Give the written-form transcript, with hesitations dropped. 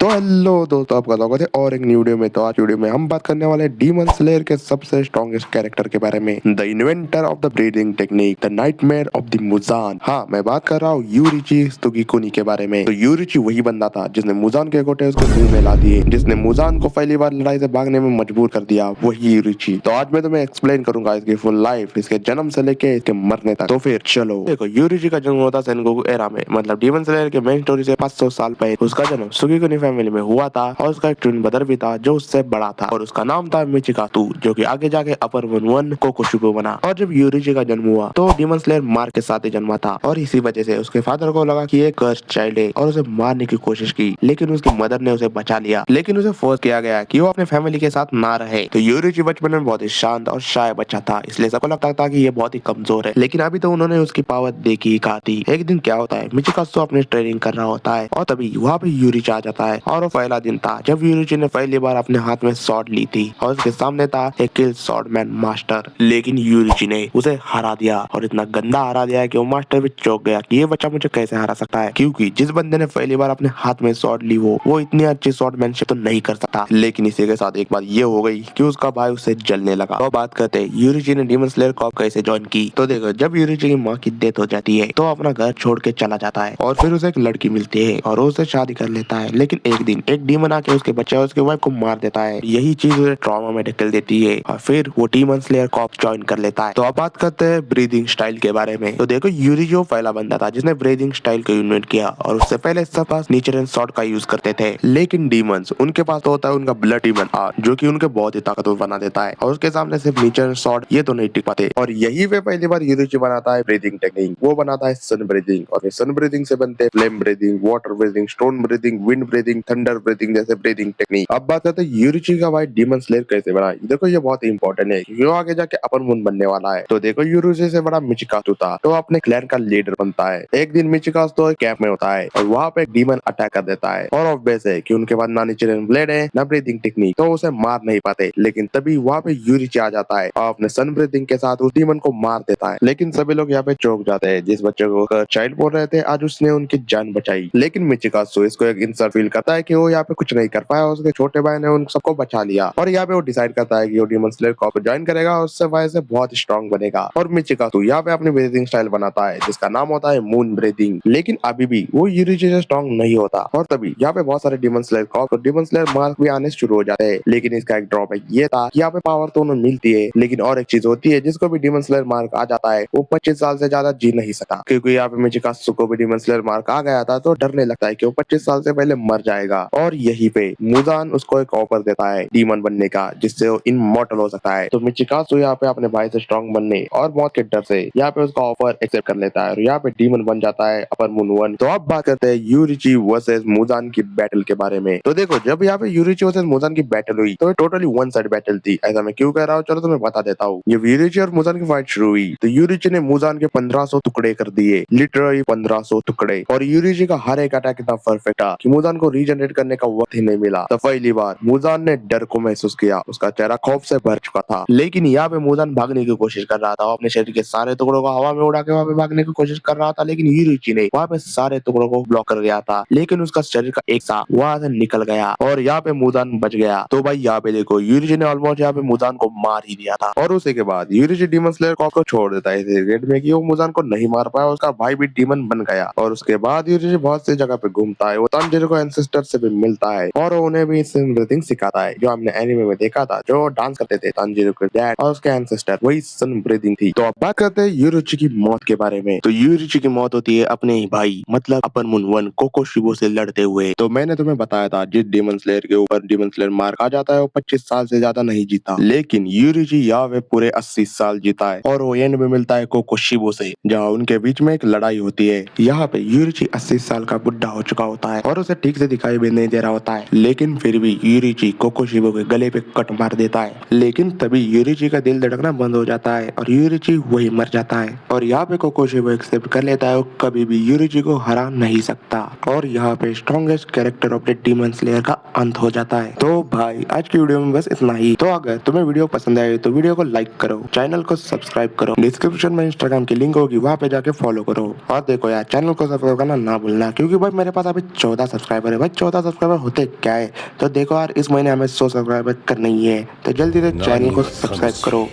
तो हेलो दोस्तों, आपका स्वागत है और एक न्यू वीडियो में। तो आज वीडियो में हम बात करने वाले हैं डीमन स्लेयर के सबसे स्ट्रॉन्गेस्ट कैरेक्टर के बारे में, the inventor of the breathing technique, the nightmare of the Muzan. हाँ, मैं बात कर रहा हूँ यूरिची त्सुगिकुनी के बारे में। तो यूरिची वही बंदा था जिसने मुजान के गोटे उसके मुंह में ला दिए, जिसने मुजान को पहली बार लड़ाई से भागने में मजबूर कर दिया, वही यूरिची। तो आज मैं तुम्हें एक्सप्लेन करूंगा इसकी फुल लाइफ, इसके जन्म से लेके इसके मरने तक। तो फिर चलो देखो, यूरिची का जन्म हुआ था सेनगोकू एरा में, मतलब डीमन स्लेयर के मेन स्टोरी से 500 साल पहले। उसका जन्म त्सुगिकुनी फैमिली में हुआ था और उसका एक ट्विन ब्रदर भी था जो उससे बड़ा था और उसका नाम था मिचिकातु, जो कि आगे जाके अपर वन कोकोशुबो बना। और जब यूरिची का जन्म हुआ तो डीमन स्लेयर मार के साथ ही जन्मा था और इसी वजह से उसके फादर को लगा कि ये कर्स चाइल्ड है और उसे मारने की कोशिश की, लेकिन उसकी मदर ने उसे बचा लिया। लेकिन उसे फोर्स किया गया कि वो अपने फैमिली के साथ ना रहे। तो यूरिची बचपन में बहुत ही शांत और शाय बच्चा था, इसलिए सबको लगता था कि ये बहुत ही कमजोर है। लेकिन अभी तो उन्होंने उसकी पावर देखी ही कहा थी। एक दिन क्या होता है, मिचिकातु अपनी ट्रेनिंग कर रहा होता है और तभी वहाँ पे यूरिची आ जाता है। और वो पहला दिन था जब यूरिची ने पहली बार अपने हाथ में स्वॉर्ड ली थी और उसके सामने था एक किल स्वॉर्डमैन मास्टर। लेकिन यूरिची ने उसे हरा दिया और इतना गंदा हरा दिया कि वो मास्टर भी चौंक गया कि ये बच्चा मुझे कैसे हरा सकता है, क्योंकि जिस बंदे ने पहली बार अपने हाथ में स्वॉर्ड ली वो इतनी अच्छी स्वॉर्डमैनशिप तो नहीं कर सकता। लेकिन इसी के साथ एक बात ये हो गई कि उसका भाई उससे जलने लगा। तो बात करते हैं यूरिची ने डीमन स्लेयर को कैसे ज्वाइन की। तो देखो, जब यूरिची की माँ की डेथ हो जाती है तो अपना घर छोड़ के चला जाता है और फिर उसे एक लड़की मिलती है और उससे शादी कर लेता है। लेकिन एक दिन एक डीमन आके उसके बच्चे और उसके वाइफ को मार देता है। यही चीज उसे ट्रॉमा में ढकेल देती है और फिर वो डीमन स्लेयर कॉप ज्वाइन कर लेता है। तो अब बात करते हैं ब्रीदिंग स्टाइल के बारे में। तो देखो, यूरिची वो पहला बंदा था जिसने ब्रीदिंग स्टाइल को इन्वेंट किया और उससे पहले सब पास नेचर एंड शॉट का यूज करते थे। लेकिन डीमंस उनके पास तो होता है उनका ब्लड डीमन आर्ट, जो कि उनके बहुत ही ताकतवर बना देता है और उसके सामने सिर्फ नेचर एंड शॉट ये तो नहीं टिक पाते। और यही पे पहली बार यूरिची बनाता है ब्रीदिंग टेक्निक। वो बनाता है सन ब्रीदिंग और सन ब्रीदिंग से बनते हैं flame breathing, water breathing, stone breathing, wind breathing, thunder breathing जैसे ब्रीदिंग टेक्निक। अब बात करते हैं यूरिची का भाई डीमन स्लेयर कैसे बना। देखो, ये बहुत ही इंपॉर्टेंट है क्योंकि वो आगे जाके अपर मून बनने वाला है। तो देखो, यूरिची से बड़ा मिचिकातु था तो अपने क्लैन का लीडर बनता है। एक दिन मिचिकातु तो कैंप में होता है और वहाँ पे डीमन अटैक कर देता है और ऑब्वियस है कि उनके पास ना नेचर ब्लेड है ना ब्रीदिंग टेक्निक, तो उसे मार नहीं पाते। लेकिन तभी वहाँ पे यूरिची आ जाता है और अपने सन ब्रीदिंग के साथ उस डीमन को मार देता है। लेकिन सभी लोग यहाँ पे चौंक जाते हैं। जिस बच्चे को चाइल्ड बोल रहे थे आज उसने उनकी जान बचाई। लेकिन मिचिकातु इसको एक इंसल्ट फील करता है कि वो यहाँ पे कुछ नहीं कर पाया, उसके छोटे भाई ने उन सबको बचा लिया। और यहाँ पे वो डिसाइड करता है कि वो डीमन स्लेयर को ज्वाइन करेगा और उससे वजह से बहुत स्ट्रांग बनेगा। और मिचिकातु यहाँ पे अपनी ब्रीदिंग स्टाइल बनाता है जिसका नाम होता है मून ब्रीदिंग। लेकिन अभी भी वो यूरिची से स्ट्रांग नहीं होता और तभी यहाँ पे बहुत सारे डीमन स्लेयर को डीमन स्लेयर मार्क भी आने शुरू हो जाते हैं। लेकिन इसका एक ड्रॉबैक ये था कि यहाँ पे पावर तो उन्हें मिलती है, लेकिन और एक चीज होती है, जिसको भी डीमन स्लेयर मार्क आ जाता है वो 25 साल से ज्यादा जी नहीं सका। क्योंकि यहाँ पे मिचिकातु को भी डीमन स्लेयर मार्क आ गया था तो डरने लगता है कि वो 25 साल से पहले मर जाएगा। और यही पे मुजान उसको एक ऑफर देता है डीमन बनने का, जिससे वो इमॉर्टल हो सकता है। तो मिचिकातु यहाँ पे अपने भाई से स्ट्रांग बनने और मौत के डर से यहाँ पे उसका ऑफर एक्सेप्ट कर लेता है और यहाँ पे डीमन बन जाता है अपर मून वन। तो अब बात करते हैं यूरिची वर्सेस मुजान की बैटल के बारे में। तो देखो, जब यहाँ पे यूरिची वर्सेस मुजान की बैटल हुई तो टोटली वन साइड बैटल थी। ऐसा मैं क्यों कह रहा हूँ, चलो तुम्हें बता देता हूँ। ये यूरिची और मुजान की फाइट शुरू हुई तो यूरिची ने मुजान के 1500 टुकड़े कर दिए, लिटरली 1500 टुकड़े। और यूरिची का हर एक अटैक इतना परफेक्ट था कि मुजान को रीजनरेट करने का वक्त ही नहीं मिला। तो पहली बार मुजान ने डर को महसूस किया, उसका चेहरा खौफ से भर चुका था। लेकिन यहाँ पे मुजान भागने की कोशिश कर रहा था, वो अपने शरीर के सारे टुकड़ों को हवा में उड़ा के वहाँ पे भागने की कोशिश कर रहा था। लेकिन यूरिची ने वहाँ पे सारे टुकड़ों को ब्लॉक कर गया था, लेकिन उसका शरीर का एक सा वहां से निकल गया और यहाँ पे मुजान बच गया। तो भाई यहाँ पे देखो, यूरिची ने ऑलमोस्ट यहाँ पे मुजान को मार ही दिया था। और उसी के बाद यूरिची डीमन स्लेयर को छोड़ देता है इस रेड में कि वो मुजान को नहीं मार पाया, उसका भाई भी डीमन बन गया। और उसके बाद यूरिची बहुत सी जगह पे घूमता है, वो तांजीरो को एंसेस्टर से भी मिलता है और उन्हें भी सन ब्रीथिंग सिखाता है, जो हमने एनिमे में देखा था, जो डांस करते थे तांजीरो के डैड और उसके एंसेस्टर, वही सन ब्रीथिंग थी। तो अब बात करते हैं यूरिची की मौत के बारे में। तो यूरिची की मौत होती है अपने ही भाई मतलब अपर मून वन कोकोशिबो से लड़ते हुए। तो मैंने तुम्हें बताया था जिस डीमन स्लेयर के ऊपर डीमन स्लेयर मार खा जाता है वो 25 साल से ज्यादा नहीं जीता। लेकिन यूरिची यहाँ पे पूरे 80 साल जीता है और वो एंड में मिलता है कोकोशिबो से, जहाँ उनके बीच में एक लड़ाई होती है। यहाँ पे यूरिची 80 साल का बुढ़ा हो चुका होता है और उसे ठीक से दिखाई भी नहीं दे रहा होता है, लेकिन फिर भी यूरिची कोकोशिबो के गले पे कट मार देता है। लेकिन तभी यूरिची का दिल धड़कना बंद हो जाता है और यूरिची वही मर जाता है। और यहाँ पे कोकोशिबो एक्सेप्ट कर लेता है वो कभी भी यूरिची को हरा नहीं सकता और यहाँ पे strongest character of the demon slayer का अंत हो जाता है। तो भाई आज की वीडियो में बस इतना ही। तो अगर तुम्हें वीडियो पसंद आए तो वीडियो को लाइक करो, चैनल को सब्सक्राइब करो, डिस्क्रिप्शन में इंस्टाग्राम की लिंक होगी वहाँ पे जाके फॉलो करो। और देखो यार, चैनल को सब्सक्राइब करना ना भूलना, क्योंकि भाई मेरे पास अभी 14 सब्सक्राइबर है भाई। 14 सब्सक्राइबर होते क्या है। तो देखो यार, इस महीने हमें 100 सब्सक्राइबर करना ही है, तो जल्दी से चैनल को 何が सब्सक्राइब 楽しい करो।